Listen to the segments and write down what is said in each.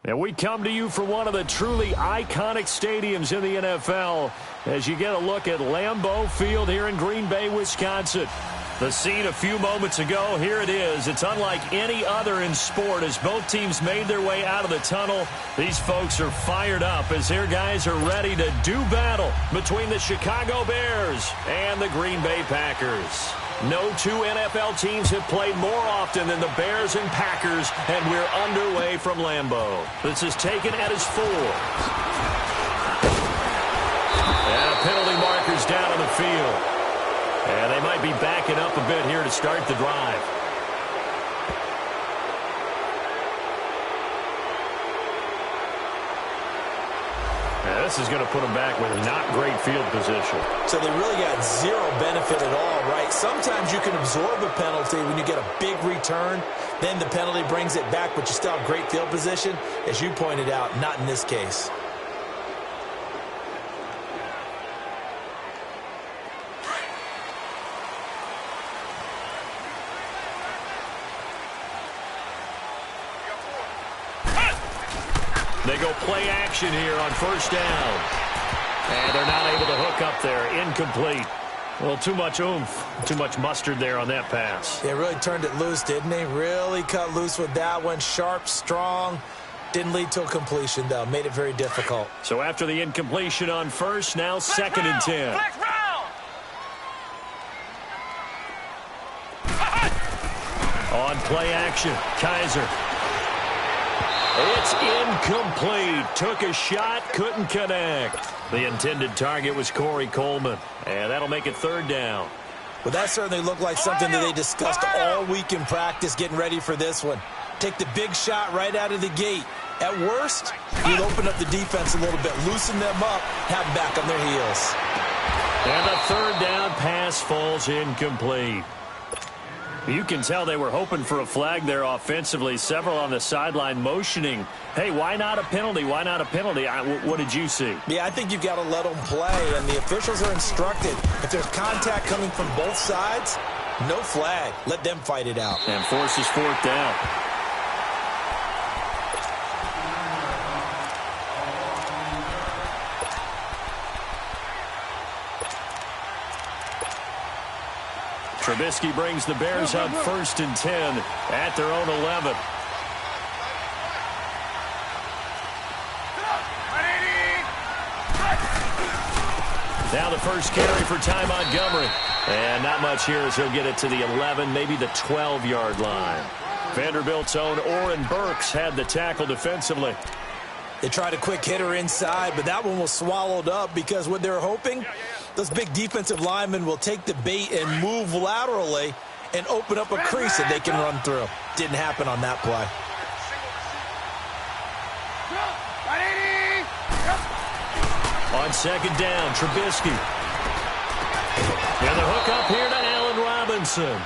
And we come to you from one of the truly iconic stadiums in the NFL as you get a look at Lambeau Field here in Green Bay, Wisconsin. The scene a few moments ago, here it is. It's unlike any other in sport as both teams made their way out of the tunnel. These folks are fired up as their guys are ready to do battle between the Chicago Bears and the Green Bay Packers. No two NFL teams have played more often than the Bears and Packers, and we're underway from Lambeau. This is taken at his 4. And penalty markers down on the field. And they might be backing up a bit here to start the drive. Now, this is going to put them back with not great field position. So they really got zero benefit at all, right? Sometimes you can absorb a penalty when you get a big return. Then the penalty brings it back, but you still have great field position. As you pointed out, not in this case. They go play action here on first down. And they're not able to hook up there. Incomplete. Well, too much oomph, too much mustard there on that pass. They really turned it loose, didn't they? Really cut loose with that one. Sharp, strong. Didn't lead to a completion, though. Made it very difficult. So after the incompletion on first, now second and 10. On play action, Kaiser. It's incomplete. Took a shot, couldn't connect. The intended target was Corey Coleman. And that'll make it third down. Well, that certainly looked like something that they discussed all week in practice, getting ready for this one. Take the big shot right out of the gate. At worst, you'll open up the defense a little bit, loosen them up, have them back on their heels. And the third down pass falls incomplete. You can tell they were hoping for a flag there offensively. Several on the sideline motioning, hey, why not a penalty? Why not a penalty? What did you see? Yeah, I think you've got to let them play, and the officials are instructed. If there's contact coming from both sides, no flag. Let them fight it out. And forces fourth down. Trubisky brings the Bears up first and 10 at their own 11. Now the first carry for Ty Montgomery. And not much here as he'll get it to the 11, maybe the 12-yard line. Vanderbilt's own Oren Burks had the tackle defensively. They tried a quick hitter inside, but that one was swallowed up because what they're hoping, those big defensive linemen will take the bait and move laterally and open up a crease that they can run through. Didn't happen on that play. On second down, Trubisky. And the hook up here to Allen Robinson.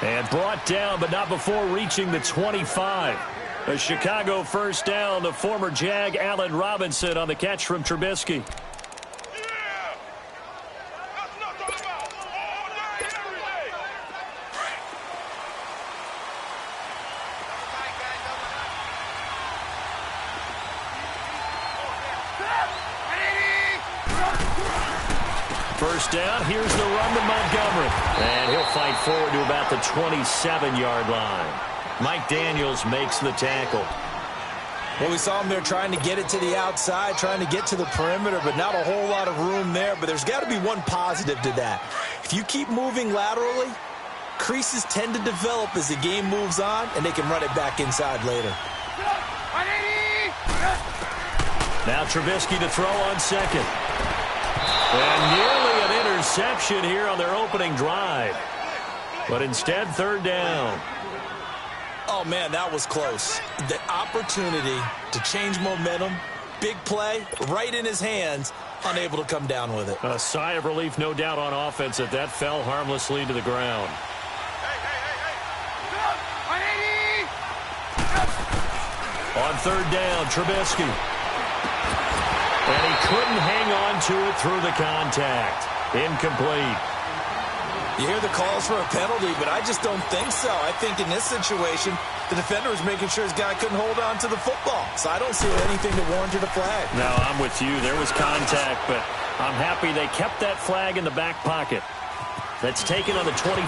And brought down, but not before reaching the 25. A Chicago first down, the former Jag Allen Robinson on the catch from Trubisky. First down, here's the run to Montgomery. And he'll fight forward to about the 27-yard line. Mike Daniels makes the tackle. Well, we saw him there trying to get it to the outside, trying to get to the perimeter, but not a whole lot of room there. But there's got to be one positive to that. If you keep moving laterally, creases tend to develop as the game moves on, and they can run it back inside later. Now Trubisky to throw on second. And nearly an interception here on their opening drive. But instead, third down. Oh, man, that was close. The opportunity to change momentum, big play, right in his hands, unable to come down with it. A sigh of relief, no doubt, on offense that that fell harmlessly to the ground. On third down, Trubisky. And he couldn't hang on to it through the contact. Incomplete. You hear the calls for a penalty, but I just don't think so. I think in this situation, the defender was making sure his guy couldn't hold on to the football. So I don't see anything that warranted a flag. No, I'm with you. There was contact, but I'm happy they kept that flag in the back pocket. That's taken on the 25.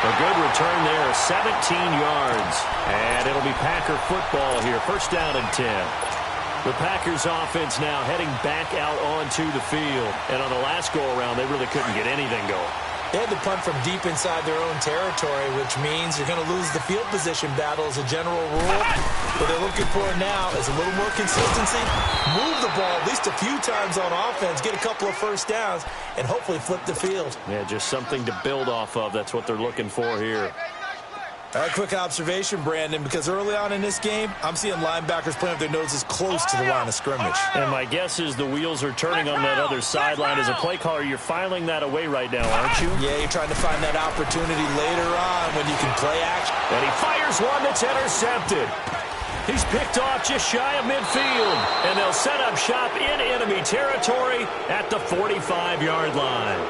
A good return there, 17 yards. And it'll be Packer football here. First down and 10. The Packers offense now heading back out onto the field. And on the last go-around, they really couldn't get anything going. They had to punt from deep inside their own territory, which means you're going to lose the field position battle as a general rule. What they're looking for now is a little more consistency, move the ball at least a few times on offense, get a couple of first downs, and hopefully flip the field. Yeah, just something to build off of. That's what they're looking for here. All right, quick observation, Brandon, because early on in this game, I'm seeing linebackers playing with their noses close to the line of scrimmage. And my guess is the wheels are turning on that other sideline. As a play caller, you're filing that away right now, aren't you? Yeah, you're trying to find that opportunity later on when you can play action. And he fires one that's intercepted. He's picked off just shy of midfield. And they'll set up shop in enemy territory at the 45-yard line.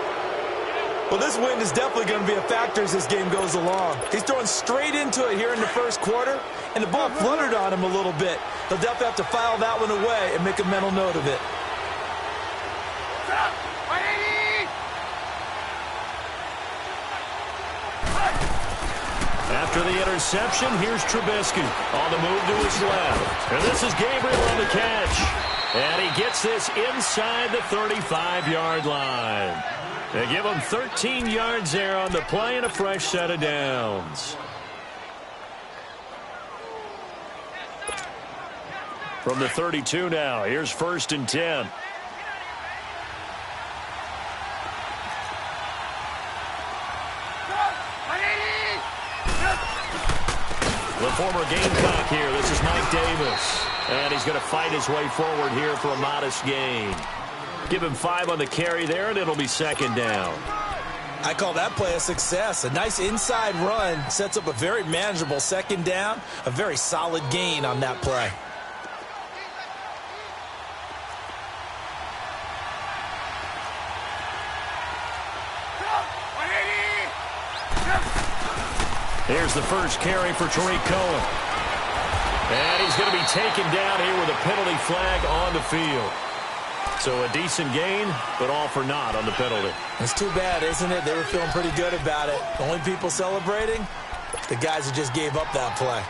Well, this wind is definitely going to be a factor as this game goes along. He's throwing straight into it here in the first quarter, and the ball fluttered on him a little bit. He'll definitely have to file that one away and make a mental note of it. After the interception, here's Trubisky on the move to his left. And this is Gabriel on the catch. And he gets this inside the 35-yard line. They give him 13 yards there on the play and a fresh set of downs. From the 32 now, here's first and 10. The former Gamecock here. This is Mike Davis. And he's going to fight his way forward here for a modest gain. Give him 5 on the carry there, and it'll be second down. I call that play a success. A nice inside run sets up a very manageable second down. A very solid gain on that play. Here's the first carry for Tariq Cohen. And he's going to be taken down here with a penalty flag on the field. So a decent gain, but all for naught on the penalty. It's too bad, isn't it? They were feeling pretty good about it. The only people celebrating, the guys who just gave up that play.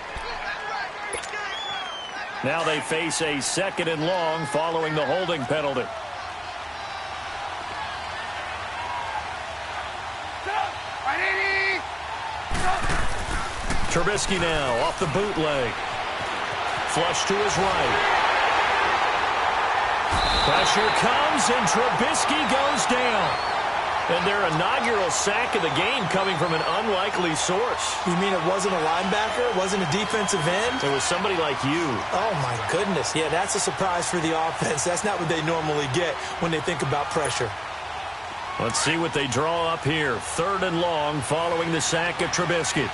Now they face a second and long following the holding penalty. Trubisky now off the bootleg. Flush to his right. Pressure comes, and Trubisky goes down. And their inaugural sack of the game coming from an unlikely source. You mean it wasn't a linebacker? It wasn't a defensive end? It was somebody like you. Oh, my goodness. Yeah, that's a surprise for the offense. That's not what they normally get when they think about pressure. Let's see what they draw up here. Third and long following the sack of Trubisky.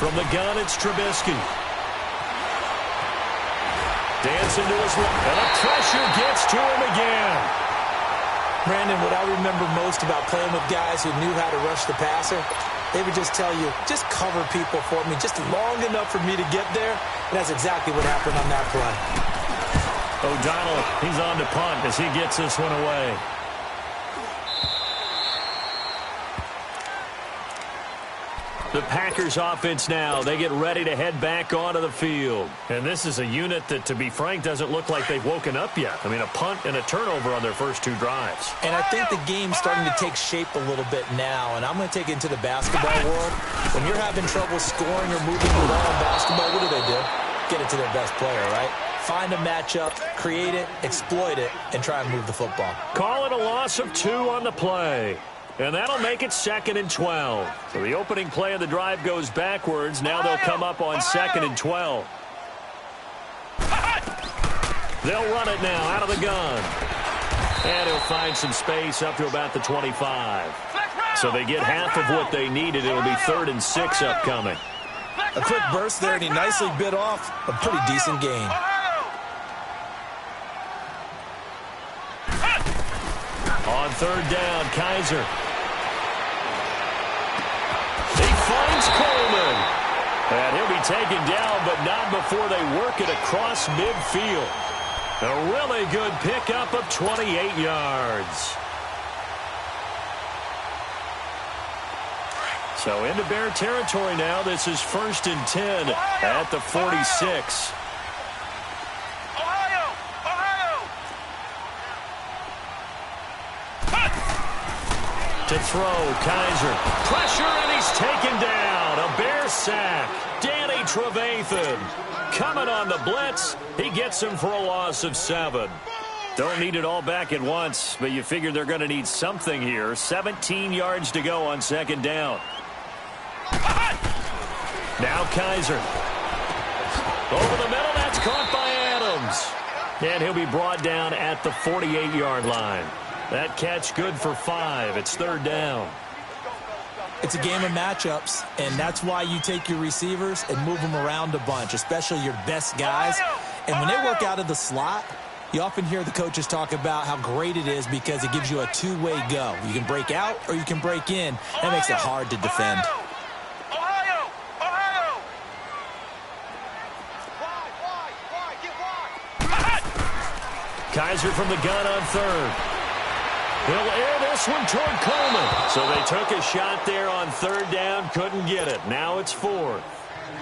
From the gun, it's Trubisky. Dancing to his left. And the pressure gets to him again. Brandon, what I remember most about playing with guys who knew how to rush the passer, they would just tell you, just cover people for me, just long enough for me to get there. And that's exactly what happened on that play. O'Donnell, he's on to punt as he gets this one away. The Packers offense now, they get ready to head back onto the field. And this is a unit that, to be frank, doesn't look like they've woken up yet. I mean, a punt and a turnover on their first 2 drives. And I think the game's starting to take shape a little bit now. And I'm going to take it into the basketball world. When you're having trouble scoring or moving the ball in basketball, what do? Get it to their best player, right? Find a matchup, create it, exploit it, and try and move the football. Call it a loss of 2 on the play. And that'll make it second and 12. So the opening play of the drive goes backwards. Now they'll come up on second and 12. They'll run it now out of the gun. And he'll find some space up to about the 25. So they get half of what they needed. It'll be 3rd and 6 upcoming. A quick burst there, and he nicely bit off a pretty decent gain. On third down, Kaiser. He finds Coleman. And he'll be taken down, but not before they work it across midfield. A really good pickup of 28 yards. So into Bear territory now. This is 1st and 10 at the 46. To throw, Kaiser. Pressure, and he's taken down. A Bear sack. Danny Trevathan coming on the blitz. He gets him for a loss of 7. Don't need it all back at once, but you figure they're going to need something here. 17 yards to go on 2nd down. Now Kaiser. Over the middle, that's caught by Adams. And he'll be brought down at the 48-yard line. That catch good for 5. It's 3rd down. It's a game of matchups, and that's why you take your receivers and move them around a bunch, especially your best guys. And when they work out of the slot, you often hear the coaches talk about how great it is because it gives you a two-way go. You can break out or you can break in. That makes it hard to defend. Kaiser from the gun on 3rd. He'll air this one toward Coleman. So they took a shot there on 3rd down, couldn't get it. Now it's 4th.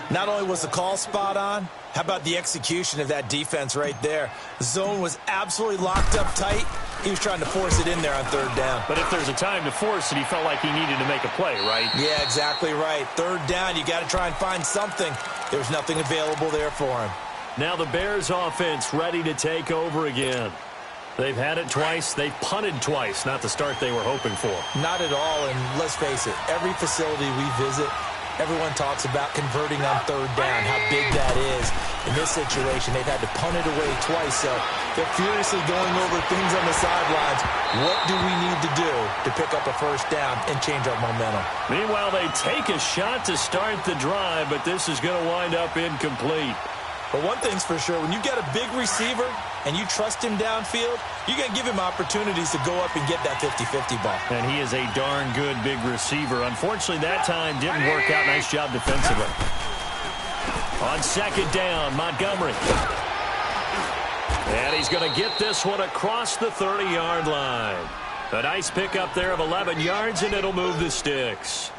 Not only was the call spot on, how about the execution of that defense right there? The zone was absolutely locked up tight. He was trying to force it in there on 3rd down. But if there's a time to force it, he felt like he needed to make a play, right? Yeah, exactly right. 3rd down, you got to try and find something. There was nothing available there for him. Now the Bears offense ready to take over again. They've had it twice. They've punted twice. Not the start they were hoping for. Not at all, and let's face it, every facility we visit, everyone talks about converting on 3rd down, how big that is. In this situation, they've had to punt it away twice, so they're furiously going over things on the sidelines. What do we need to do to pick up a 1st down and change our momentum? Meanwhile, they take a shot to start the drive, but this is going to wind up incomplete. But one thing's for sure, when you got a big receiver and you trust him downfield, you're going to give him opportunities to go up and get that 50-50 ball. And he is a darn good big receiver. Unfortunately, that time didn't work out. Nice job defensively. On 2nd down, Montgomery. And he's going to get this one across the 30-yard line. A nice pickup there of 11 yards, and it'll move the sticks.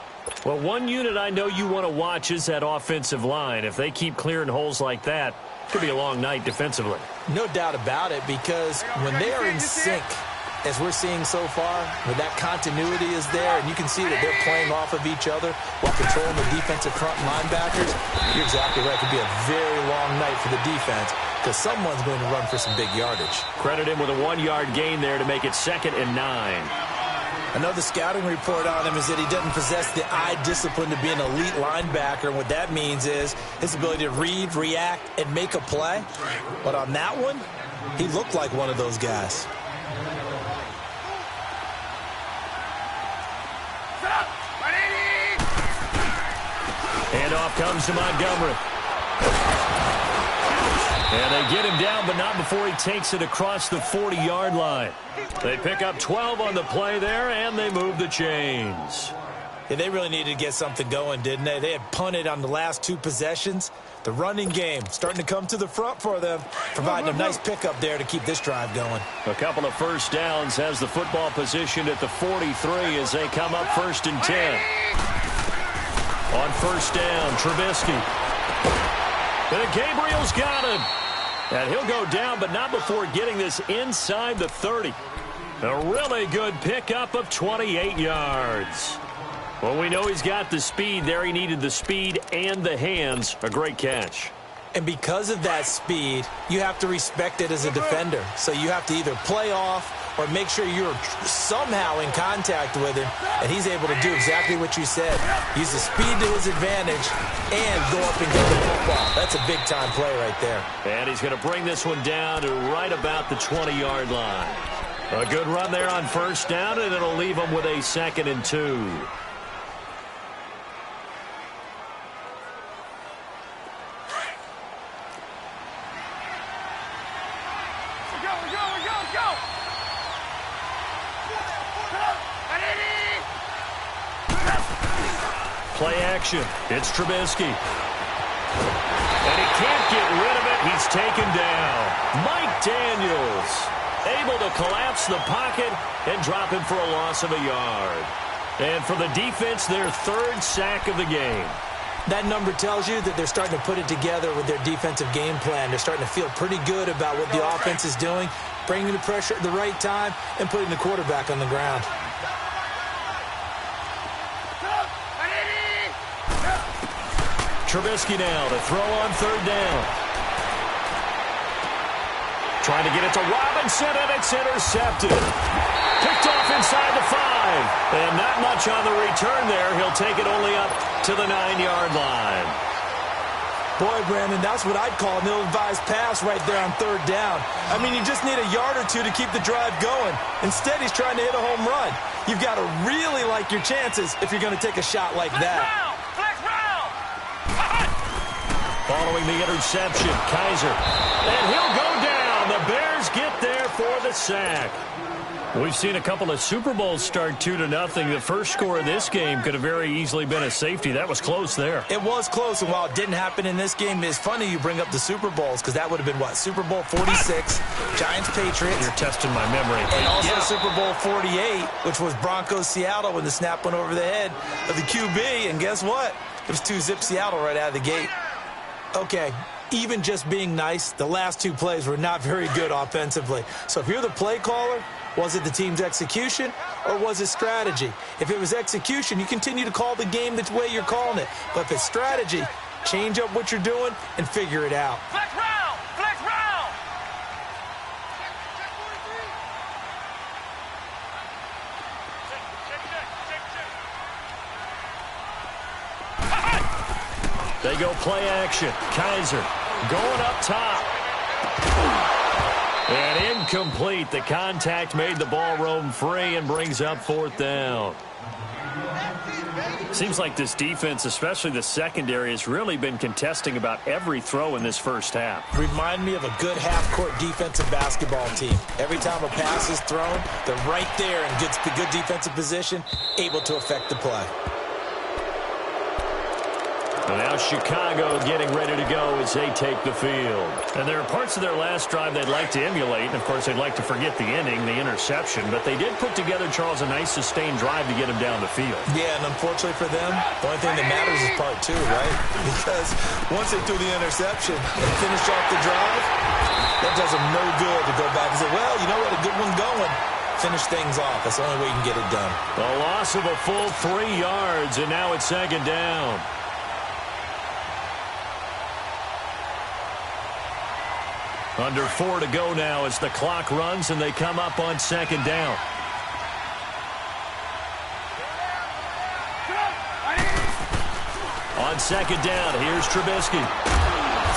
Well, one unit I know you want to watch is that offensive line. If they keep clearing holes like that, it could be a long night defensively. No doubt about it, because when they are in sync, as we're seeing so far, when that continuity is there, and you can see that they're playing off of each other while controlling the defensive front linebackers, you're exactly right. It could be a very long night for the defense because someone's going to run for some big yardage. Credit him with a 1-yard gain there to make it 2nd and 9. Another scouting report on him is that he doesn't possess the eye discipline to be an elite linebacker. And what that means is his ability to read, react, and make a play. But on that one, he looked like one of those guys. Handoff comes to Montgomery. And they get him down, but not before he takes it across the 40-yard line. They pick up 12 on the play there, and they move the chains. Yeah, they really needed to get something going, didn't they? They had punted on the last 2 possessions. The running game starting to come to the front for them, providing a nice pickup there to keep this drive going. A couple of 1st downs has the football position at the 43 as they come up 1st and 10. On 1st down, Trubisky. And Gabriel's got him. And he'll go down, but not before getting this inside the 30. A really good pickup of 28 yards. Well, we know he's got the speed there. He needed the speed and the hands. A great catch. And because of that speed, you have to respect it as a defender. So you have to either play off or make sure you're somehow in contact with him, and he's able to do exactly what you said. Use the speed to his advantage and go up and get the football. That's a big-time play right there. And he's going to bring this one down to right about the 20-yard line. A good run there on 1st down, and it'll leave him with a 2nd and 2. action. It's Trubisky. And he can't get rid of it. He's taken down. Mike Daniels able to collapse the pocket and drop him for a loss of a yard. And for the defense, their third sack of the game. That number tells you that they're starting to put it together with their defensive game plan. They're starting to feel pretty good about what the offense is doing, bringing the pressure at the right time, and putting the quarterback on the ground. Trubisky now to throw on third down. Trying to get it to Robinson, and it's intercepted. Picked off inside the 5. And not much on the return there. He'll take it only up to the 9-yard line. Boy, Brandon, that's what I'd call an ill-advised pass right there on third down. I mean, you just need a yard or two to keep the drive going. Instead, he's trying to hit a home run. You've got to really like your chances if you're going to take a shot like that. Following the interception, Kaiser. And he'll go down. The Bears get there for the sack. We've seen a couple of Super Bowls start 2-0. The first score of this game could have very easily been a safety. That was close there. It was close, and while it didn't happen in this game, it's funny you bring up the Super Bowls, because that would have been, what, Super Bowl 46, Giants-Patriots. You're testing my memory. And also Super Bowl 48, which was Broncos-Seattle when the snap went over the head of the QB, and guess what? It was 2-zip Seattle right out of the gate. Okay, even just being nice, the last two plays were not very good offensively. So if you're the play caller, was it the team's execution or was it strategy? If it was execution, you continue to call the game the way you're calling it. But if it's strategy, change up what you're doing and figure it out. Flex round! Flex round! They go play action. Kaiser going up top. And incomplete. The contact made the ball roam free and brings up fourth down. Seems like this defense, especially the secondary, has really been contesting about every throw in this first half. Remind me of a good half-court defensive basketball team. Every time a pass is thrown, they're right there in good defensive position, able to affect the play. And now Chicago getting ready to go as they take the field. And there are parts of their last drive they'd like to emulate. And, of course, they'd like to forget the ending, the interception. But they did put together, Charles, a nice sustained drive to get him down the field. Yeah, and unfortunately for them, the only thing that matters is part two, right? Because once they threw the interception and finished off the drive, that does them no good to go back and say, well, you know what, a good one going. Finish things off. That's the only way you can get it done. A loss of a full 3 yards, and now it's second down. Under 4 to go now as the clock runs and they come up on second down. On second down, here's Trubisky.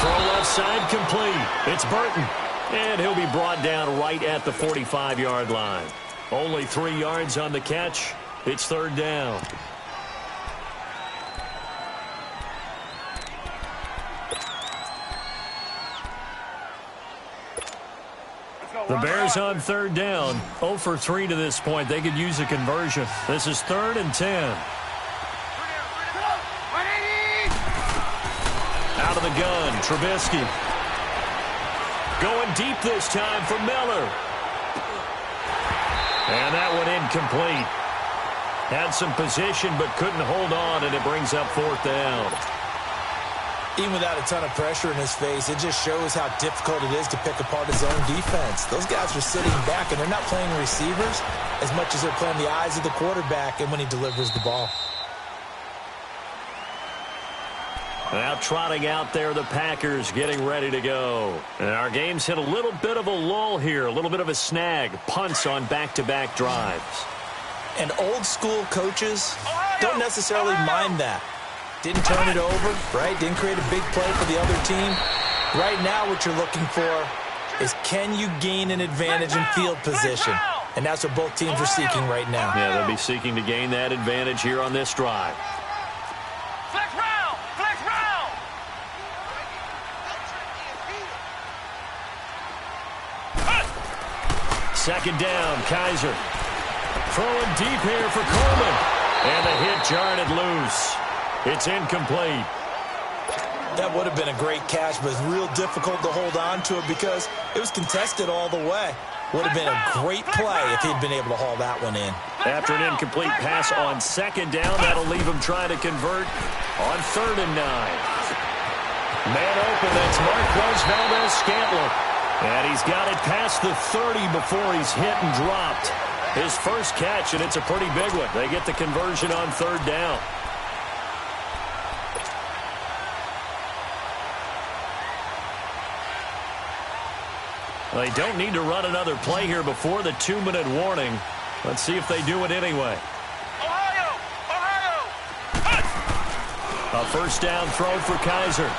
Throw left side complete. It's Burton. And he'll be brought down right at the 45-yard line. Only 3 yards on the catch. It's third down. The Bears on third down, 0 for 3 to this point. They could use a conversion. This is 3rd and 10. Out of the gun, Trubisky. Going deep this time for Miller. And that one incomplete. Had some position but couldn't hold on, and it brings up fourth down. Even without a ton of pressure in his face, it just shows how difficult it is to pick apart his own defense. Those guys are sitting back, and they're not playing receivers as much as they're playing the eyes of the quarterback and when he delivers the ball. Now trotting out there, the Packers getting ready to go. And our game's hit a little bit of a lull here, a little bit of a snag. Punts on back-to-back drives. And old-school coaches don't necessarily mind that. Didn't turn it over, right? Didn't create a big play for the other team. Right now what you're looking for is, can you gain an advantage in field position? And that's what both teams are seeking right now. Yeah, they'll be seeking to gain that advantage here on this drive. Flex round! Flex round! Second down, Kaiser. Throwing deep here for Coleman. And the hit jarred it loose. It's incomplete. That would have been a great catch, but it's real difficult to hold on to it because it was contested all the way. Would have been a great play if he'd been able to haul that one in. After an incomplete pass on second down, that'll leave him trying to convert on 3rd and 9. Man open, that's Marquez Valdez-Scantling. And he's got it past the 30 before he's hit and dropped. His first catch, and it's a pretty big one. They get the conversion on 3rd down. They don't need to run another play here before the 2-minute warning. Let's see if they do it anyway. Ohio! A first down throw for Kaiser.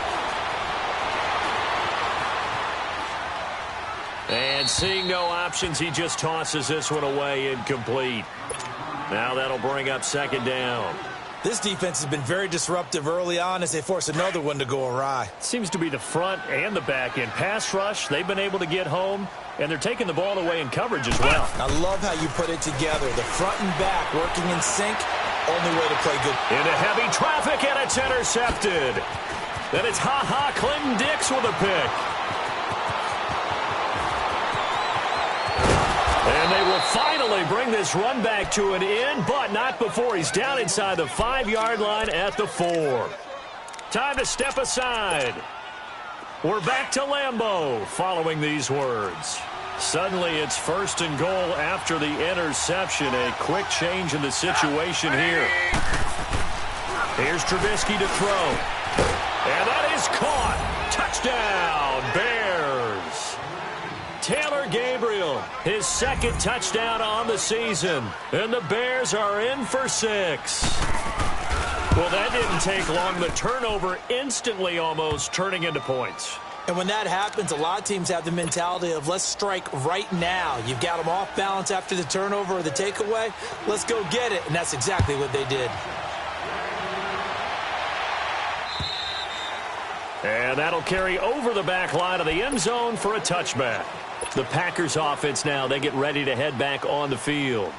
And seeing no options, he just tosses this one away, incomplete. Now that'll bring up 2nd down. This defense has been very disruptive early on as they force another one to go awry. Seems to be the front and the back end. Pass rush, they've been able to get home, and they're taking the ball away in coverage as well. I love how you put it together. The front and back working in sync, only way to play good. Into heavy traffic, and it's intercepted. Then it's Clinton Dix with a pick. And they will finally bring this run back to an end, but not before he's down inside the 5-yard line at the 4. Time to step aside. We're back to Lambeau following these words. Suddenly it's 1st and goal after the interception. A quick change in the situation here. Here's Trubisky to throw. And that is caught. Touchdown, Bears. Taylor Gabriel, his 2nd touchdown on the season. And the Bears are in for 6. Well, that didn't take long. The turnover instantly almost turning into points. And when that happens, a lot of teams have the mentality of let's strike right now. You've got them off balance after the turnover or the takeaway. Let's go get it. And that's exactly what they did. And that'll carry over the back line of the end zone for a touchback. The Packers offense now, they get ready to head back on the field.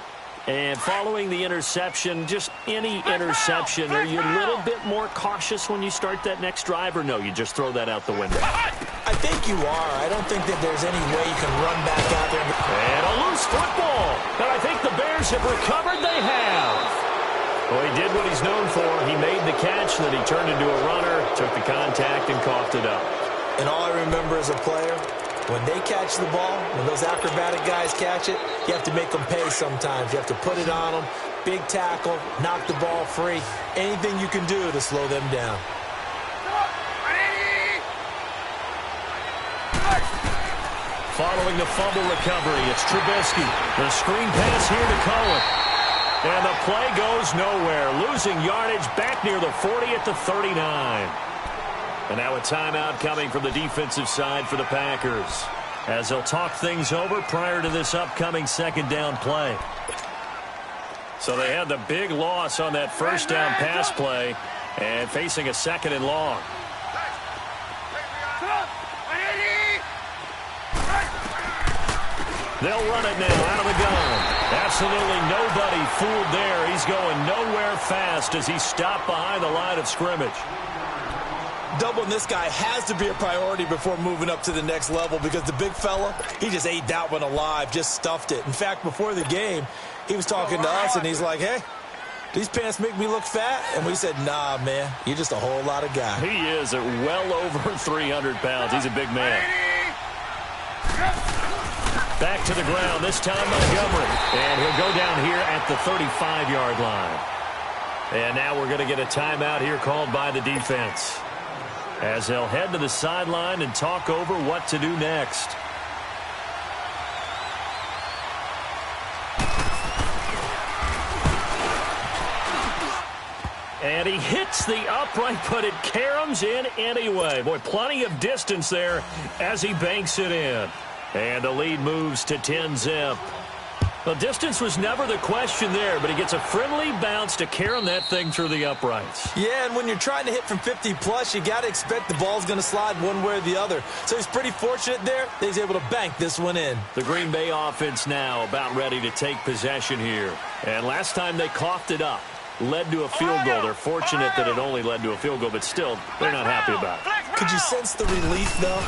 And following the interception, just any interception, are you a little bit more cautious when you start that next drive, or no, you just throw that out the window? I think you are. I don't think that there's any way you can run back out there. And a loose football. And I think the Bears have recovered. They have. Well, he did what he's known for. He made the catch, then he turned into a runner, took the contact, and coughed it up. And all I remember as a player, when they catch the ball, when those acrobatic guys catch it, you have to make them pay sometimes. You have to put it on them, big tackle, knock the ball free. Anything you can do to slow them down. Following the fumble recovery, it's Trubisky. The screen pass here to Cohen. And the play goes nowhere. Losing yardage back near the 40 at the 39. And now a timeout coming from the defensive side for the Packers, as they'll talk things over prior to this upcoming 2nd down play. So they had the big loss on that 1st down pass play and facing a 2nd and long. They'll run it now out of the gun. Absolutely nobody fooled there. He's going nowhere fast as he's stopped behind the line of scrimmage. Doubling this guy has to be a priority before moving up to the next level because the big fella, he just ate that one alive, just stuffed it. In fact, before the game, he was talking to us, and he's like, hey, these pants make me look fat? And we said, nah, man, you're just a whole lot of guy. He is at well over 300 pounds. He's a big man. Back to the ground, this time Montgomery. And he'll go down here at the 35-yard line. And now we're going to get a timeout here called by the defense, as they'll head to the sideline and talk over what to do next. And he hits the upright, but it caroms in anyway. Boy, plenty of distance there as he banks it in. And the lead moves to 10-zip. The distance was never the question there, but he gets a friendly bounce to carom that thing through the uprights. Yeah, and when you're trying to hit from 50-plus, you got to expect the ball's going to slide one way or the other. So he's pretty fortunate there that he's able to bank this one in. The Green Bay offense now about ready to take possession here. And last time they coughed it up. led to a field goal. They're fortunate that it only led to a field goal, but still, they're not happy about it. Could you sense the relief, though,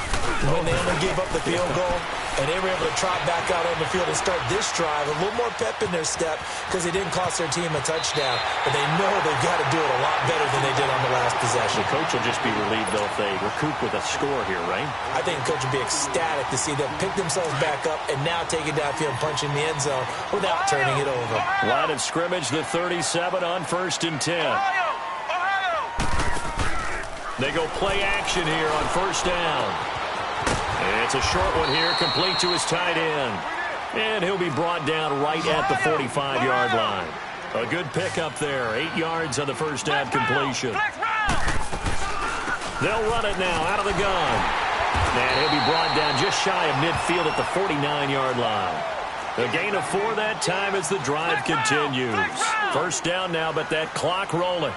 when they only gave up the field goal and they were able to trot back out on the field and start this drive? A little more pep in their step because they didn't cost their team a touchdown, but they know they've got to do it a lot better than they did on the last possession. The coach will just be relieved, though, if they recoup with a score here, right? I think the coach will be ecstatic to see them pick themselves back up and now take it downfield, punch in the end zone without turning it over. Line of scrimmage, the 37 on 1st and 10. They go play action here on 1st down. It's a short one here, complete to his tight end. And he'll be brought down right at the 45-yard line. A good pickup there, 8 yards on the 1st down completion. They'll run it now out of the gun. And he'll be brought down just shy of midfield at the 49-yard line. A gain of 4 that time as the drive continues. 1st down now, but that clock rolling.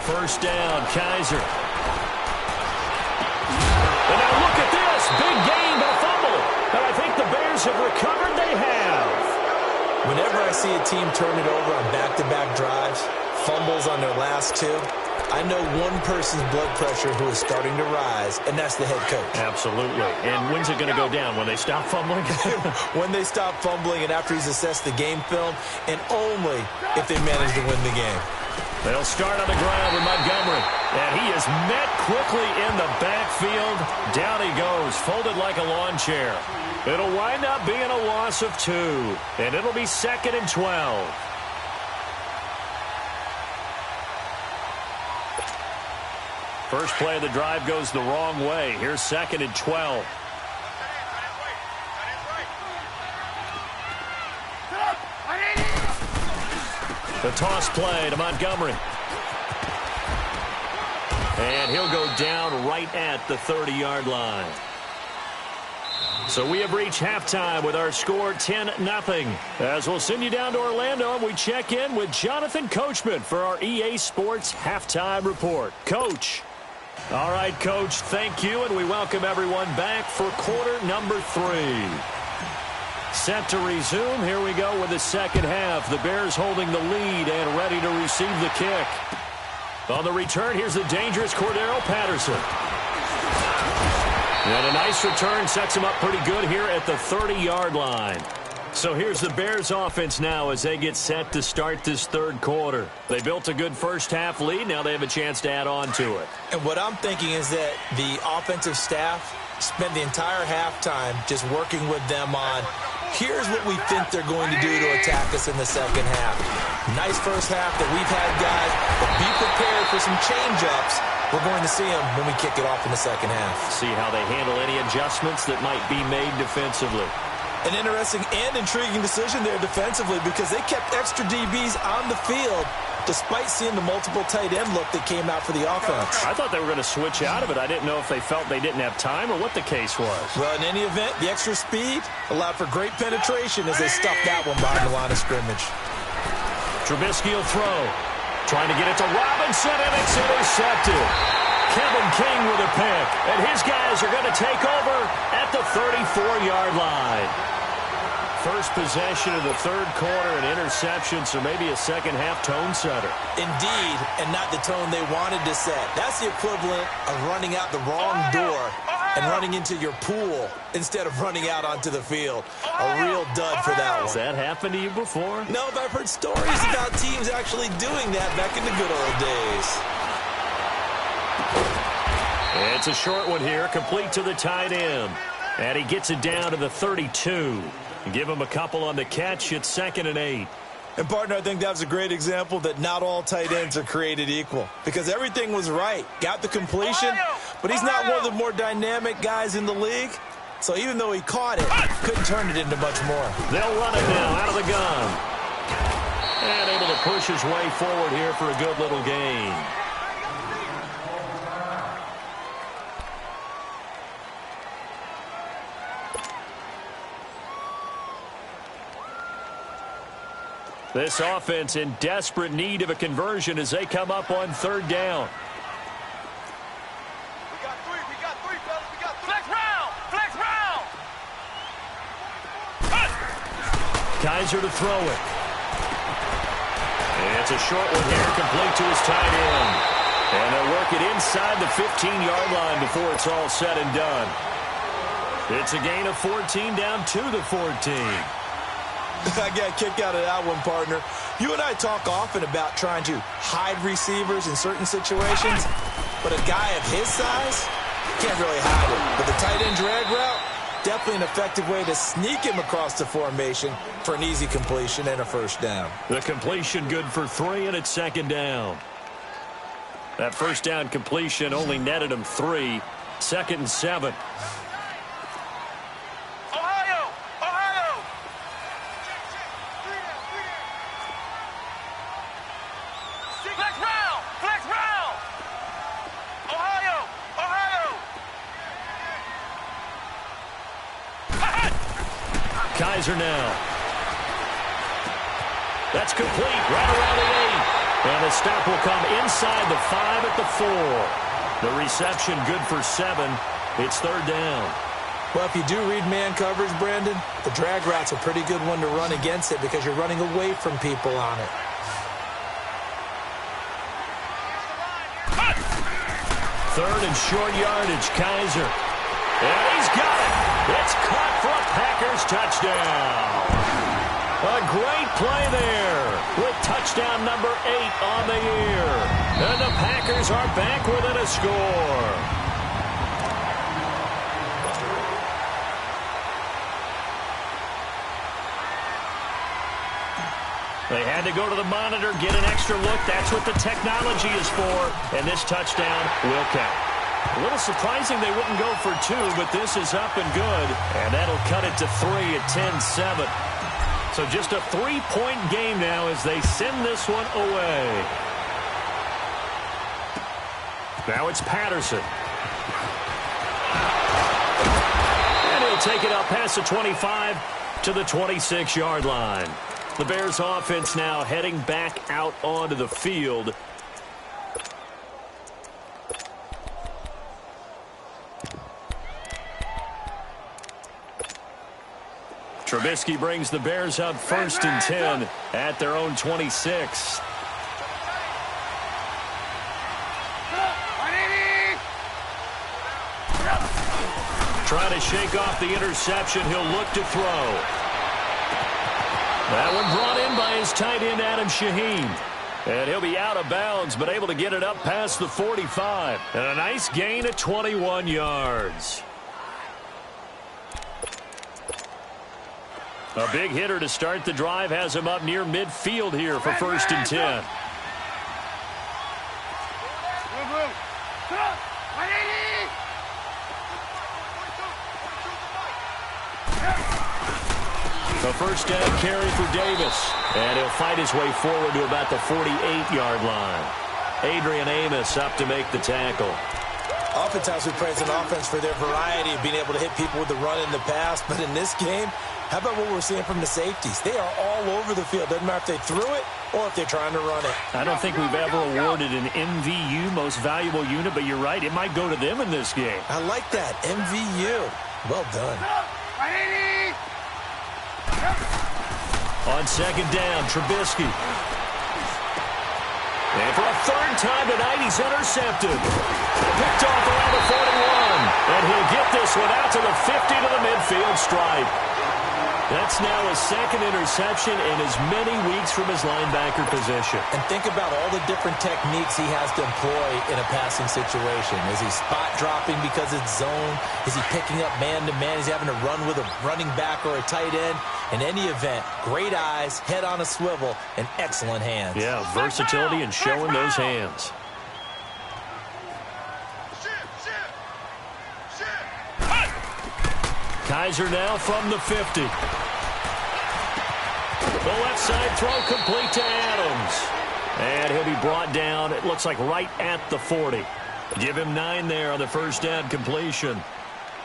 First down, Kaiser. And now look at this. Big gain, but fumble. And I think the Bears have recovered. They have. Whenever I see a team turn it over on back-to-back drives, fumbles on their last 2, I know one person's blood pressure who is starting to rise, and that's the head coach. Absolutely. And when's it going to go down? When they stop fumbling? When they stop fumbling and after he's assessed the game film, and only if they manage to win the game. They'll start on the ground with Montgomery. And he is met quickly in the backfield. Down he goes, folded like a lawn chair. It'll wind up being a loss of 2. And it'll be 2nd and 12. First play of the drive goes the wrong way. Here's 2nd and 12. The toss play to Montgomery. And he'll go down right at the 30-yard line. So we have reached halftime with our score 10-0. As we'll send you down to Orlando, and we check in with Jonathan Coachman for our EA Sports Halftime Report. Coach. All right, Coach, thank you, and we welcome everyone back for quarter number 3. Set to resume. Here we go with the second half. The Bears holding the lead and ready to receive the kick. On the return, here's the dangerous Cordero Patterson. And a nice return sets him up pretty good here at the 30-yard line. So here's the Bears offense now as they get set to start this 3rd quarter. They built a good first half lead. Now they have a chance to add on to it. And what I'm thinking is that the offensive staff spent the entire halftime just working with them on, here's what we think they're going to do to attack us in the second half. Nice first half that we've had, guys, but be prepared for some change-ups. We're going to see them when we kick it off in the second half. See how they handle any adjustments that might be made defensively. An interesting and intriguing decision there defensively because they kept extra DBs on the field despite seeing the multiple tight end look that came out for the offense. I thought they were going to switch out of it. I didn't know if they felt they didn't have time or what the case was. Well, in any event, the extra speed allowed for great penetration as they stuffed that one behind the line of scrimmage. Trubisky will throw. Trying to get it to Robinson, and it's intercepted. Kevin King with a pick, and his guys are going to take over at the 34-yard line. First possession of the 3rd quarter, an interception, so maybe a second-half tone setter. Indeed, and not the tone they wanted to set. That's the equivalent of running out the wrong door and running into your pool instead of running out onto the field. A real dud for that one. Has that happened to you before? No, but I've heard stories about teams actually doing that back in the good old days. It's a short one here, complete to the tight end. And he gets it down to the 32. Give him a couple on the catch. It's 2nd and 8. And, partner, I think that was a great example that not all tight ends are created equal because everything was right. Got the completion, but he's not one of the more dynamic guys in the league. So even though he caught it, couldn't turn it into much more. They'll run it now out of the gun. And able to push his way forward here for a good little gain. This offense in desperate need of a conversion as they come up on 3rd down. We got 3, fellas. We got 3. Flex round. Flex Kaiser to throw it. It's a short one here, complete to his tight end. And they'll work it inside the 15-yard line before it's all said and done. It's a gain of 14 down to the 14. I got a kick out of that one, partner. You and I talk often about trying to hide receivers in certain situations, but a guy of his size can't really hide him. But the tight end drag route, definitely an effective way to sneak him across the formation for an easy completion and a first down. The completion good for 3, and it's second down. That first down completion only netted him 3. 2nd and 7. Kaiser now. That's complete right around the 8. And the stop will come inside the 5 at the 4. The reception good for 7. It's third down. Well, if you do read man coverage, Brandon, the drag route's a pretty good one to run against it because you're running away from people on it. Third and short yardage, Kaiser. And he's got it. It's caught for a Packers touchdown. A great play there with touchdown number 8 on the year. And the Packers are back within a score. They had to go to the monitor, get an extra look. That's what the technology is for. And this touchdown will count. A little surprising they wouldn't go for 2, but this is up and good. And that'll cut it to 3 at 10-7. So just a 3-point game now as they send this one away. Now it's Patterson. And he'll take it up past the 25 to the 26-yard line. The Bears offense now heading back out onto the field. Trubisky brings the Bears up 1st and 10 at their own 26. Trying to shake off the interception. He'll look to throw. That one brought in by his tight end, Adam Shaheen. And he'll be out of bounds, but able to get it up past the 45. And a nice gain of 21 yards. A big hitter to start the drive has him up near midfield here for 1st and 10. The first down carry for Davis. And he'll fight his way forward to about the 48-yard line. Adrian Amos up to make the tackle. Oftentimes we praise an offense for their variety of being able to hit people with the run in the pass. But in this game, how about what we're seeing from the safeties? They are all over the field. Doesn't matter if they threw it or if they're trying to run it. I don't think we've ever awarded an MVU, most valuable unit, but you're right. It might go to them in this game. I like that. MVU. Well done. On second down, Trubisky. And for a third time tonight, he's intercepted. Picked off around the 41. And he'll get this one out to the 50 to the midfield stripe. That's now his 2nd interception in as many weeks from his linebacker position. And think about all the different techniques he has to employ in a passing situation. Is he spot dropping because it's zone? Is he picking up man-to-man? Is he having to run with a running back or a tight end? In any event, great eyes, head on a swivel, and excellent hands. Yeah, versatility and showing those hands. Kaiser now from the 50. The left side throw complete to Adams. And he'll be brought down, it looks like right at the 40. Give him 9 there on the first down completion.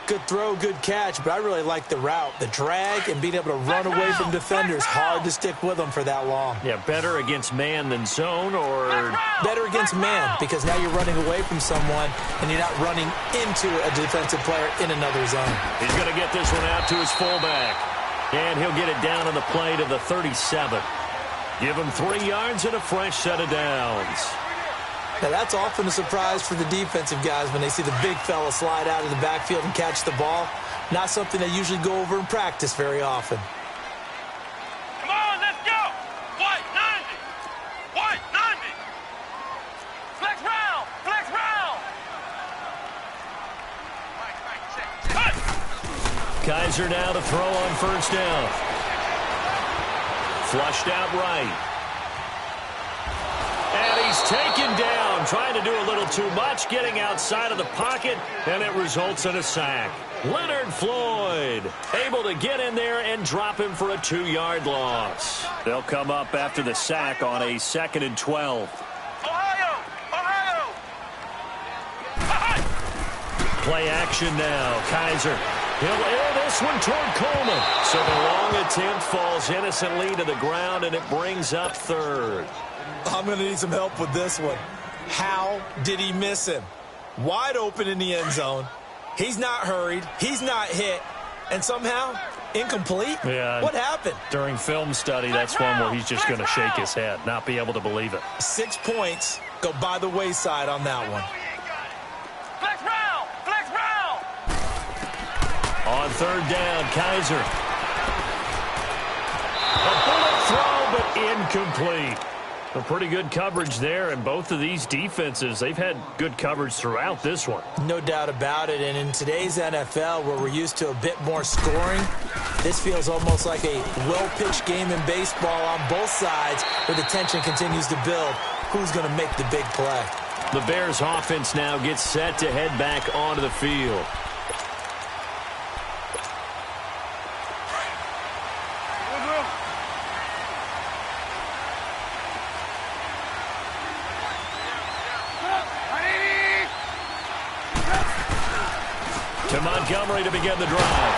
Good throw, good catch, but I really like the route. The drag and being able to run away from defenders. Hard to stick with them for that long. Yeah, better against man than zone, or better against man, because now you're running away from someone and you're not running into a defensive player in another zone. He's going to get this one out to his fullback. And he'll get it down on the play to the 37. Give him 3 yards and a fresh set of downs. Now, that's often a surprise for the defensive guys when they see the big fella slide out of the backfield and catch the ball. Not something they usually go over in practice very often. Come on, let's go. White 90. White 90. Flex round. Flex round. Cut. Kaiser now to throw on first down. Flushed out right. And he's taken down, trying to do a little too much, getting outside of the pocket, and it results in a sack. Leonard Floyd able to get in there and drop him for a 2-yard loss. They'll come up after the sack on a 2nd and 12. Ohio. Play action now. Kaiser. He'll air this one toward Coleman. So the long attempt falls innocently to the ground, and it brings up 3rd. I'm going to need some help with this one. How did he miss him? Wide open in the end zone. He's not hurried. He's not hit. And somehow, incomplete? Yeah. What happened? During film study, that's one where he's just going to shake his head, not be able to believe it. 6 points go by the wayside on that one. Flex round. Flex round. On 3rd down, Kaiser. A bullet throw, but incomplete. A pretty good coverage there, and both of these defenses, they've had good coverage throughout this one. No doubt about it, and in today's NFL, where we're used to a bit more scoring, this feels almost like a well-pitched game in baseball on both sides, where the tension continues to build. Who's going to make the big play? The Bears offense now gets set to head back onto the field. To Montgomery to begin the drive.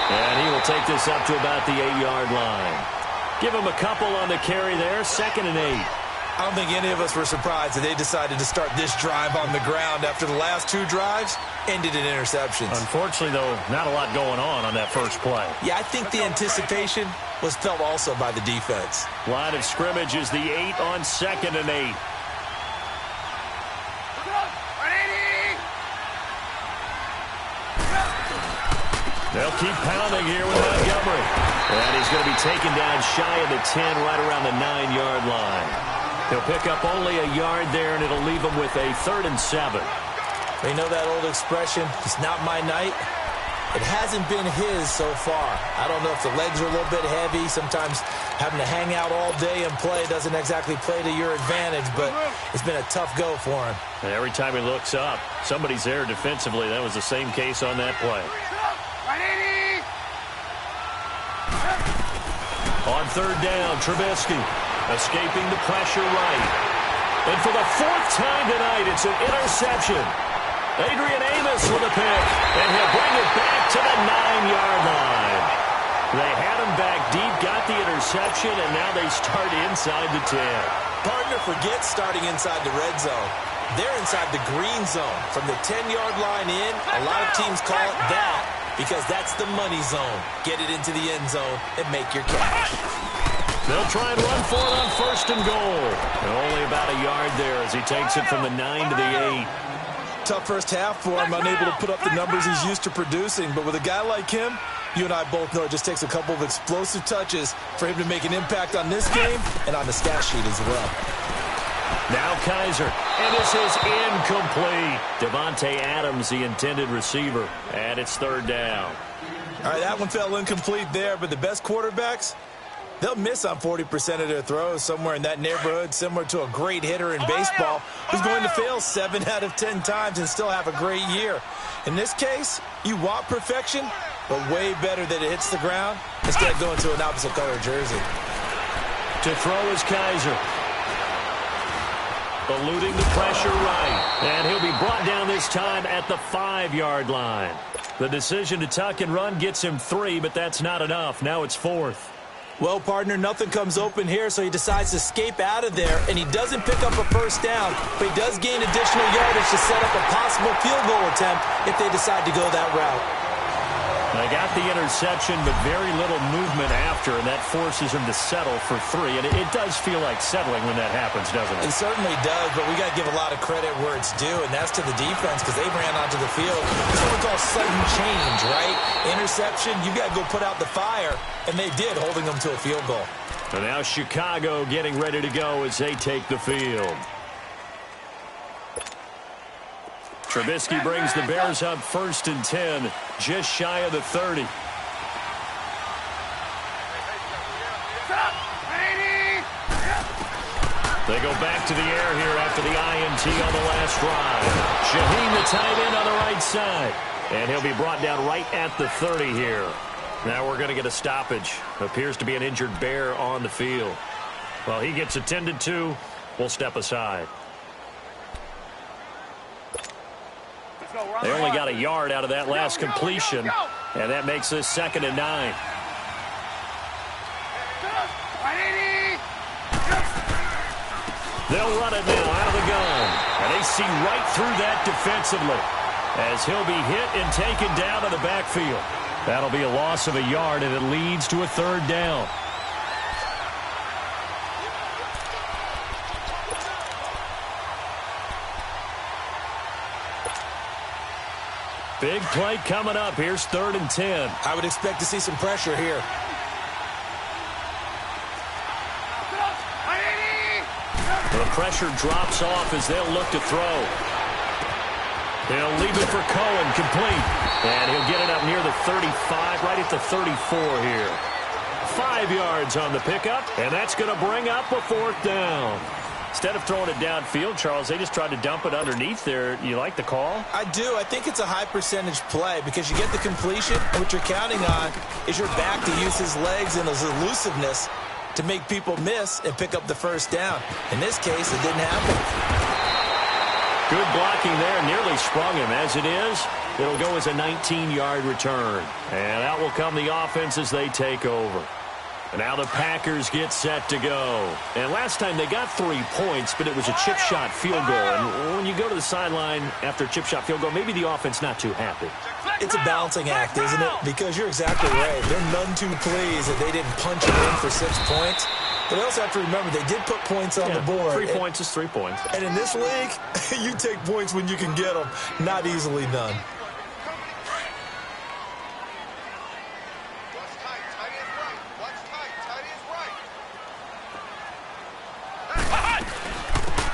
And he will take this up to about the 8-yard line. Give him a couple on the carry there, 2nd and 8. I don't think any of us were surprised that they decided to start this drive on the ground after the last 2 drives ended in interceptions. Unfortunately, though, not a lot going on that first play. Yeah, I think the anticipation was felt also by the defense. Line of scrimmage is the 8 on 2nd and 8. They'll keep pounding here with Montgomery. And he's going to be taken down shy of the 10, right around the 9-yard line. He'll pick up only a yard there, and it'll leave him with a 3rd and 7. You know that old expression, it's not my night? It hasn't been his so far. I don't know if the legs are a little bit heavy. Sometimes having to hang out all day and play doesn't exactly play to your advantage, but it's been a tough go for him. And every time he looks up, somebody's there defensively. That was the same case on that play. On 3rd down, Trubisky escaping the pressure right. And for the 4th time tonight, it's an interception. Adrian Amos with a pick, and he'll bring it back to the 9-yard line. They had him back deep, got the interception, and now they start inside the 10. Partner, forget starting inside the red zone. They're inside the green zone. From the 10-yard line in, a lot of teams call it that because that's the money zone. Get it into the end zone and make your cash. They'll try and run for it on 1st and goal. And only about a yard there as he takes it from the 9 to the 8. Tough first half for him, unable to put up the numbers he's used to producing. But with a guy like him, you and I both know it just takes a couple of explosive touches for him to make an impact on this game and on the stat sheet as well. Now Kaiser, and this is incomplete. Devontae Adams, the intended receiver, and it's 3rd down. All right, that one fell incomplete there, but the best quarterbacks, they'll miss on 40% of their throws, somewhere in that neighborhood, similar to a great hitter in baseball who's going to fail 7 out of 10 times and still have a great year. In this case, you want perfection, but way better that it hits the ground instead of going to an opposite color jersey. To throw is Kaiser. Eluding the pressure right. And he'll be brought down this time at the 5-yard line. The decision to tuck and run gets him 3, but that's not enough. Now it's 4th. Well, partner, nothing comes open here, so he decides to escape out of there, and he doesn't pick up a first down, but he does gain additional yardage to set up a possible field goal attempt if they decide to go that route. They got the interception, but very little movement after, and that forces him to settle for 3. And it does feel like settling when that happens, doesn't it? It certainly does, but we got to give a lot of credit where it's due, and that's to the defense because they ran onto the field. It's what we call sudden change, right? Interception, you got to go put out the fire, and they did, holding them to a field goal. And now Chicago getting ready to go as they take the field. Trubisky brings the Bears up 1st and 10, just shy of the 30. They go back to the air here after the INT on the last drive. Shaheen, the tight end, on the right side. And he'll be brought down right at the 30 here. Now we're going to get a stoppage. Appears to be an injured Bear on the field. Well, he gets attended to. We'll step aside. They only got a yard out of that last completion, and that makes this 2nd and 9. They'll run it now out of the gun, and they see right through that defensively as he'll be hit and taken down to the backfield. That'll be a loss of a yard, and it leads to a 3rd down. Big play coming up. Here's 3rd and 10. I would expect to see some pressure here. The pressure drops off as they'll look to throw. They'll leave it for Cohen, complete. And he'll get it up near the 35, right at the 34 here. 5 yards on the pickup, and that's going to bring up a 4th down. Instead of throwing it downfield, Charles, they just tried to dump it underneath there. You like the call? I do. I think it's a high-percentage play because you get the completion, and what you're counting on is your back to use his legs and his elusiveness to make people miss and pick up the 1st down. In this case, it didn't happen. Good blocking there. Nearly sprung him. As it is, it'll go as a 19-yard return. And out will come the offense as they take over. And now the Packers get set to go. And last time they got 3 points, but it was a chip shot field goal. And when you go to the sideline after a chip shot field goal, maybe the offense not too happy. It's a balancing act, isn't it? Because you're exactly right. They're none too pleased that they didn't punch it in for 6 points. But they also have to remember they did put points on the board. 3 points is 3 points. And in this league, you take points when you can get them, not easily done.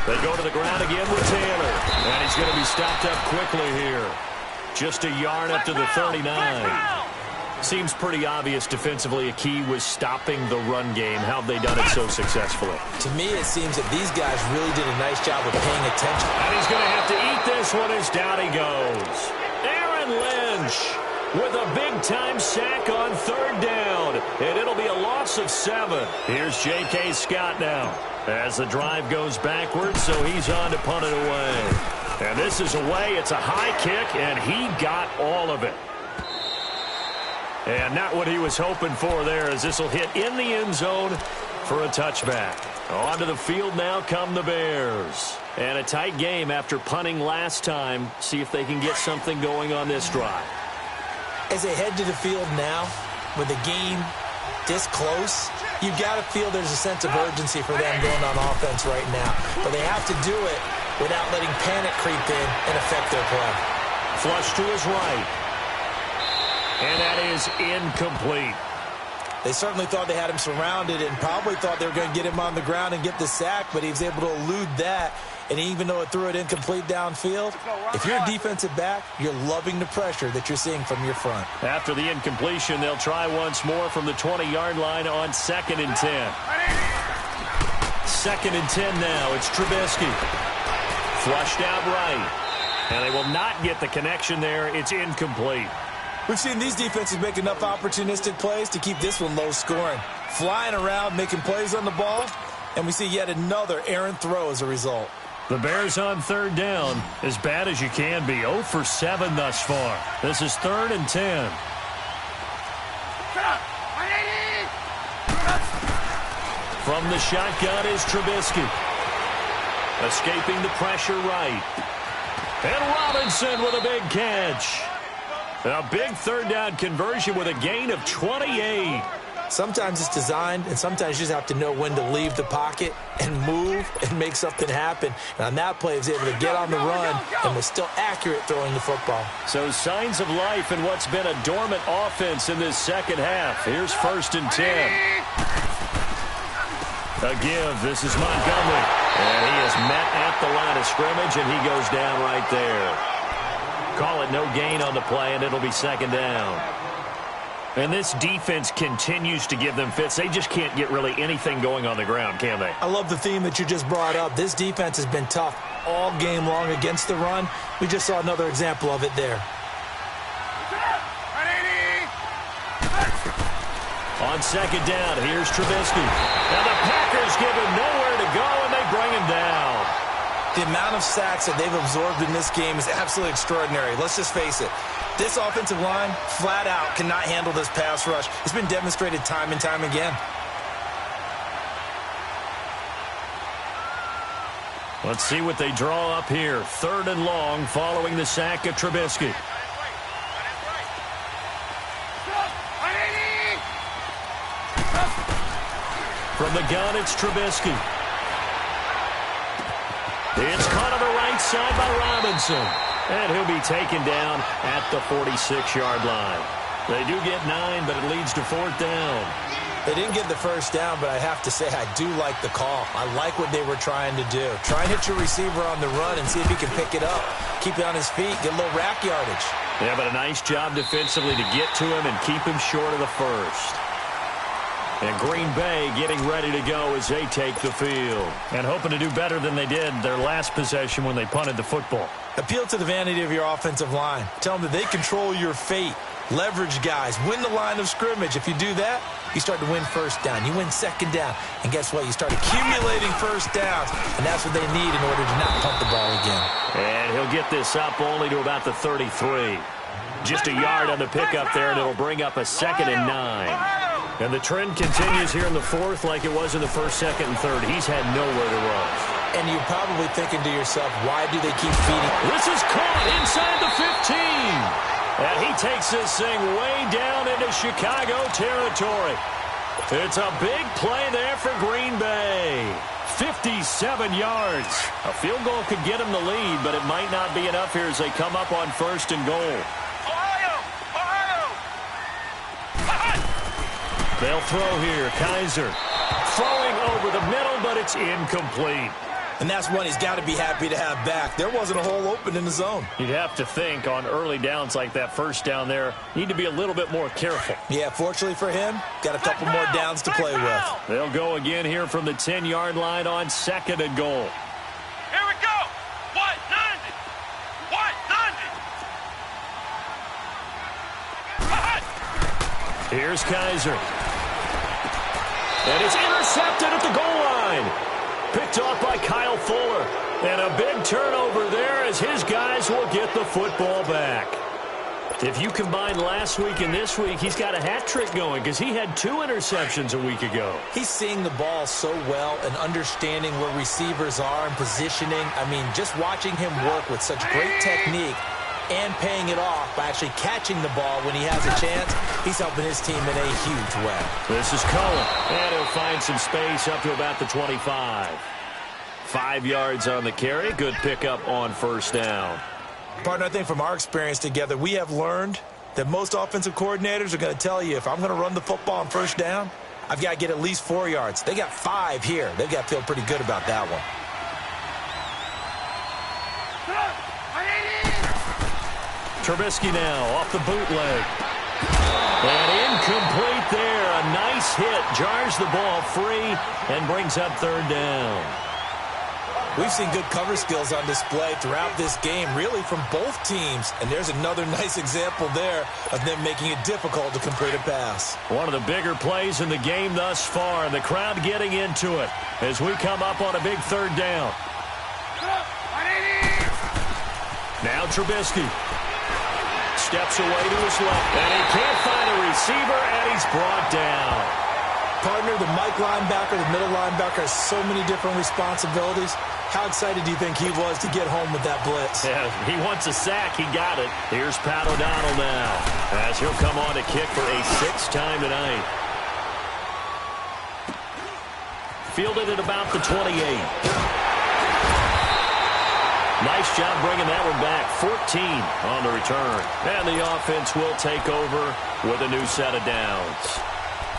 They go to the ground again with Taylor. And he's going to be stopped up quickly here. Just a yard up to the 39. Seems pretty obvious defensively a key was stopping the run game. How have they done it so successfully? To me, it seems that these guys really did a nice job of paying attention. And he's going to have to eat this one as down he goes. Aaron Lynch with a big-time sack on 3rd down. And it'll be a loss of 7. Here's J.K. Scott now as the drive goes backwards, so he's on to punt it away. And this is away. It's a high kick, and he got all of it. And not what he was hoping for there, as this will hit in the end zone for a touchback. Onto the field now come the Bears. And a tight game after punting last time. See if they can get something going on this drive. As they head to the field now, with the game this close, you've got to feel there's a sense of urgency for them going on offense right now. But they have to do it without letting panic creep in and affect their play. Flush to his right. And that is incomplete. They certainly thought they had him surrounded and probably thought they were going to get him on the ground and get the sack, but he was able to elude that. And even though it threw it incomplete downfield, if you're a defensive back, you're loving the pressure that you're seeing from your front. After the incompletion, they'll try once more from the 20-yard line on 2nd and 10. 2nd and 10 now. It's Trubisky. Flushed out right. And they will not get the connection there. It's incomplete. We've seen these defenses make enough opportunistic plays to keep this one low scoring. Flying around, making plays on the ball, and we see yet another errant throw as a result. The Bears on 3rd down, as bad as you can be. 0 for 7 thus far. This is 3rd and 10. From the shotgun is Trubisky. Escaping the pressure right. And Robinson with a big catch. A big third down conversion with a gain of 28. Sometimes it's designed, and sometimes you just have to know when to leave the pocket and move and make something happen. And on that play, he was able to get on the run and was still accurate throwing the football. So signs of life in what's been a dormant offense in this second half. Here's 1st and 10. A give. This is Montgomery. And he is met at the line of scrimmage, and he goes down right there. Call it no gain on the play, and it'll be 2nd down. And this defense continues to give them fits. They just can't get really anything going on the ground, can they? I love the theme that you just brought up. This defense has been tough all game long against the run. We just saw another example of it there. On 2nd down, here's Trubisky. And the Packers give him nowhere to go, and they bring him down. The amount of sacks that they've absorbed in this game is absolutely extraordinary. Let's just face it. This offensive line, flat out, cannot handle this pass rush. It's been demonstrated time and time again. Let's see what they draw up here. 3rd and long following the sack of Trubisky. From the gun, it's Trubisky. It's caught on the right side by Robinson. And he'll be taken down at the 46-yard line. They do get 9, but it leads to 4th down. They didn't get the 1st down, but I have to say I do like the call. I like what they were trying to do. Try and hit your receiver on the run and see if he can pick it up. Keep it on his feet, get a little rack yardage. Yeah, but a nice job defensively to get to him and keep him short of the 1st. And Green Bay getting ready to go as they take the field. And hoping to do better than they did their last possession when they punted the football. Appeal to the vanity of your offensive line. Tell them that they control your fate. Leverage guys. Win the line of scrimmage. If you do that, you start to win 1st down. You win 2nd down. And guess what? You start accumulating 1st downs. And that's what they need in order to not punt the ball again. And he'll get this up only to about the 33. Just a yard on the pickup there, and it'll bring up a 2nd and 9. And the trend continues here in the 4th like it was in the 1st, 2nd, and 3rd. He's had nowhere to run. And you're probably thinking to yourself, why do they keep feeding? This is caught inside the 15. And he takes this thing way down into Chicago territory. It's a big play there for Green Bay. 57 yards. A field goal could get him the lead, but it might not be enough here as they come up on 1st and goal. They'll throw here. Kaiser throwing over the middle, but it's incomplete. And that's one he's got to be happy to have back. There wasn't a hole open in the zone. You'd have to think on early downs like that 1st down there, need to be a little bit more careful. Yeah, fortunately for him, got a couple more downs to play with. They'll go again here from the 10-yard line on 2nd and goal. Here we go. What? 90. What? 90. Here's Kaiser. And it's intercepted at the goal line. Picked off by Kyle Fuller. And a big turnover there as his guys will get the football back. If you combine last week and this week, he's got a hat trick going because he had 2 interceptions a week ago. He's seeing the ball so well and understanding where receivers are and positioning. I mean, just watching him work with such great technique and paying it off by actually catching the ball when he has a chance, he's helping his team in a huge way. This is Cullen, and he'll find some space up to about the 25. 5 yards on the carry. Good pickup on 1st down. Partner, I think from our experience together, we have learned that most offensive coordinators are going to tell you, if I'm going to run the football on 1st down, I've got to get at least 4 yards. They got 5 here. They've got to feel pretty good about that one. Trubisky now off the bootleg. And incomplete there. A nice hit. Jars the ball free and brings up 3rd down. We've seen good cover skills on display throughout this game, really from both teams. And there's another nice example there of them making it difficult to complete a pass. One of the bigger plays in the game thus far. And the crowd getting into it as we come up on a big 3rd down. Now Trubisky. Steps away to his left, and he can't find a receiver, and he's brought down. Partner, the Mike linebacker, the middle linebacker has so many different responsibilities. How excited do you think he was to get home with that blitz? Yeah, he wants a sack. He got it. Here's Pat O'Donnell now, as he'll come on to kick for a 6th time tonight. Fielded at about the 28. Nice job bringing that one back. 14 on the return. And the offense will take over with a new set of downs.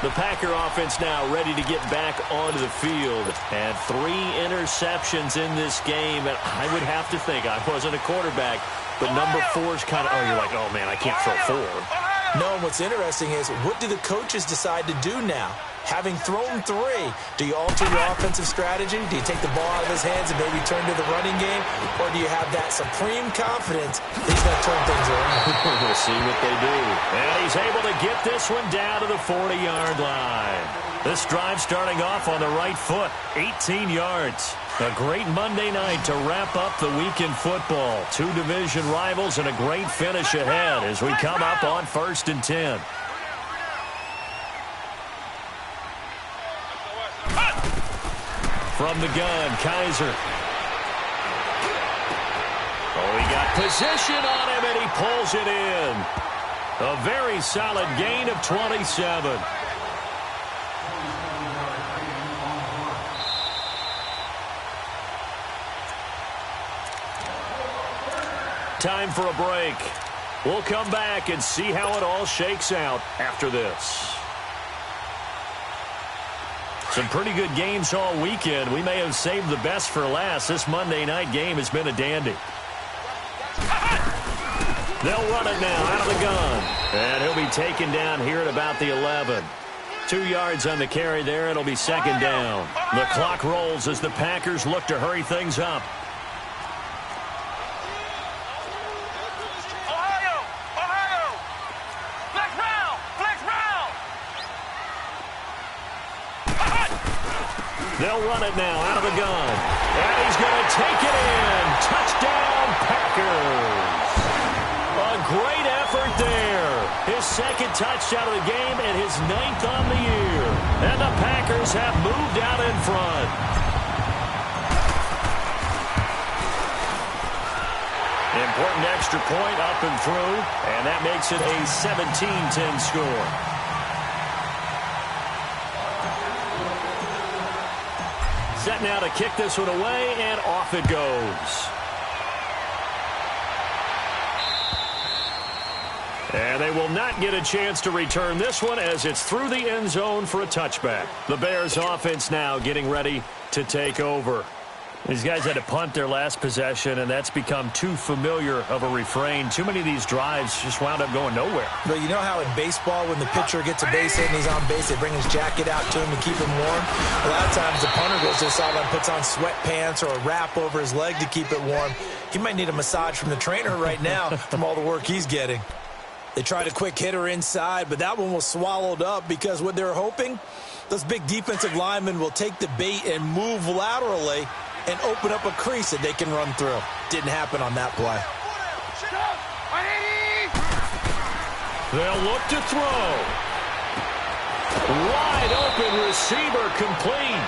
The Packer offense now ready to get back onto the field. And 3 interceptions in this game. And I would have to think, I wasn't a quarterback, but number 4 is kind of, you're like, oh, man, I can't throw 4. No, and what's interesting is, what do the coaches decide to do now? Having thrown 3, do you alter your offensive strategy? Do you take the ball out of his hands and maybe turn to the running game? Or do you have that supreme confidence that he's going to turn things around? We'll see what they do. And he's able to get this one down to the 40-yard line. This drive starting off on the right foot, 18 yards. A great Monday night to wrap up the week in football. 2 division rivals and a great finish ahead as we come up on 1st and 10. From the gun, Kaiser. Oh, he got position on him, and he pulls it in. A very solid gain of 27. Time for a break. We'll come back and see how it all shakes out after this. Some pretty good games all weekend. We may have saved the best for last. This Monday night game has been a dandy. They'll run it now out of the gun. And he'll be taken down here at about the 11. 2 yards on the carry there. It'll be 2nd down. The clock rolls as the Packers look to hurry things up. They'll run it now out of the gun. And he's going to take it in. Touchdown, Packers. A great effort there. His 2nd touchdown of the game and his 9th on the year. And the Packers have moved out in front. Important extra point up and through. And that makes it a 17-10 score. Set now to kick this one away, and off it goes. And they will not get a chance to return this one as it's through the end zone for a touchback. The Bears offense now getting ready to take over. These guys had to punt their last possession, and that's become too familiar of a refrain. Too many of these drives just wound up going nowhere. But you know how in baseball, when the pitcher gets a base hit and he's on base, they bring his jacket out to him to keep him warm? A lot of times the punter goes to the sideline, puts on sweatpants or a wrap over his leg to keep it warm. He might need a massage from the trainer right now from all the work he's getting. They tried a quick hitter inside, but that one was swallowed up because what they're hoping, those big defensive linemen will take the bait and move laterally and open up a crease that they can run through. Didn't happen on that play. They'll look to throw. Wide open receiver complete.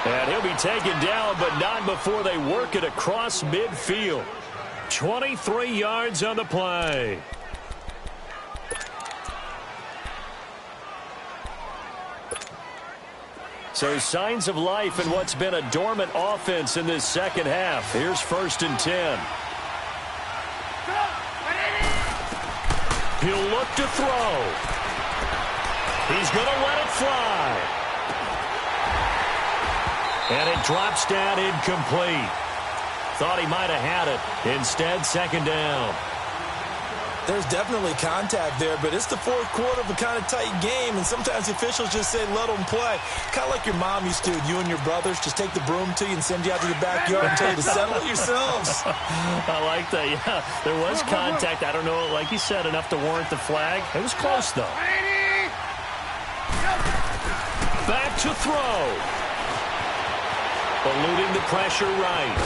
And he'll be taken down, but not before they work it across midfield. 23 yards on the play. So signs of life in what's been a dormant offense in this 2nd half. Here's 1st and 10. He'll look to throw. He's going to let it fly. And it drops down incomplete. Thought he might have had it. Instead, 2nd down. There's definitely contact there, but it's the 4th quarter of a kind of tight game, and sometimes the officials just say, let them play. Kind of like your mom used to, you and your brothers, just take the broom to you and send you out to the backyard and tell you to settle it yourselves. I like that, yeah. There was contact. I don't know, like you said, enough to warrant the flag. It was close, though. Back to throw. Eluding the pressure right.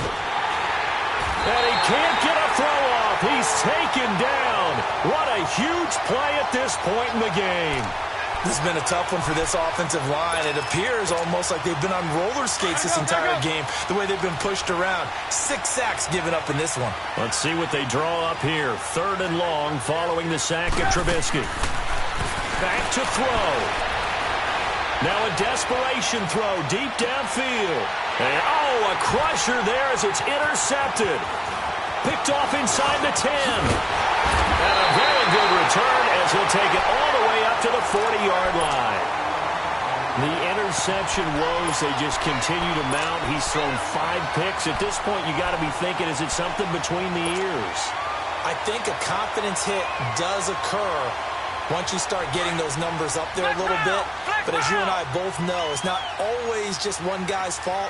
And he can't get a throw off. He's taken down. What a huge play at this point in the game. This has been a tough one for this offensive line. It appears almost like they've been on roller skates this entire game, the way they've been pushed around. 6 sacks given up in this one. Let's see what they draw up here. 3rd and long following the sack of Trubisky. Back to throw. Now a desperation throw deep downfield. And, oh, a crusher there as it's intercepted. Picked off inside the 10. And a very good return as he'll take it all the way up to the 40-yard line. The interception woes, they just continue to mount. He's thrown 5 picks. At this point, you got to be thinking, is it something between the ears? I think a confidence hit does occur once you start getting those numbers up there a little bit. But as you and I both know, it's not always just one guy's fault.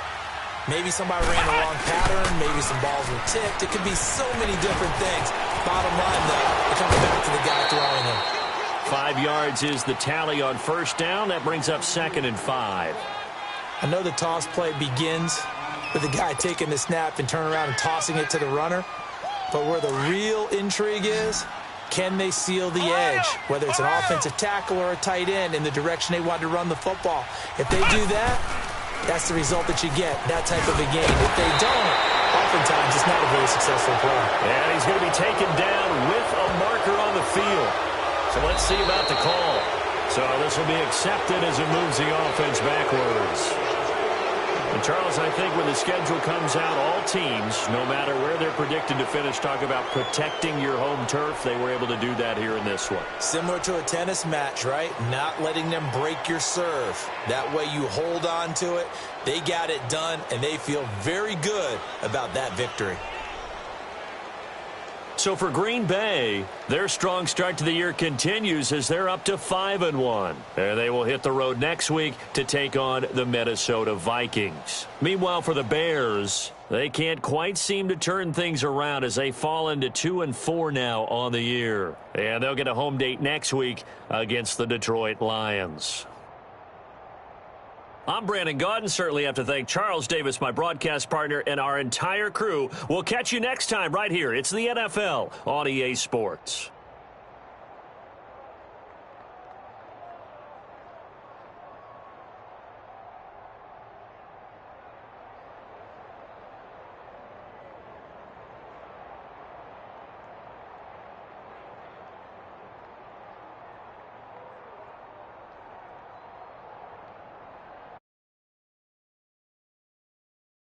Maybe somebody ran the wrong pattern. Maybe some balls were tipped. It could be so many different things. Bottom line, though, it comes back to the guy throwing it. 5 yards is the tally on 1st down. That brings up 2nd and 5. I know the toss play begins with the guy taking the snap and turning around and tossing it to the runner. But where the real intrigue is, can they seal the edge, whether it's an offensive tackle or a tight end, in the direction they want to run the football? If they do that, that's the result that you get, that type of a game. If they don't, oftentimes it's not a very successful play. And he's going to be taken down with a marker on the field. So let's see about the call. So this will be accepted as it moves the offense backwards. And Charles, I think when the schedule comes out, all teams, no matter where they're predicted to finish, talk about protecting your home turf. They were able to do that here in this one. Similar to a tennis match, right? Not letting them break your serve. That way you hold on to it. They got it done, and they feel very good about that victory. So for Green Bay, their strong start to the year continues as they're up to 5-1. And they will hit the road next week to take on the Minnesota Vikings. Meanwhile, for the Bears, they can't quite seem to turn things around as they fall into 2-4 now on the year. And they'll get a home date next week against the Detroit Lions. I'm Brandon Gaudin. Certainly have to thank Charles Davis, my broadcast partner, and our entire crew. We'll catch you next time right here. It's the NFL on EA Sports.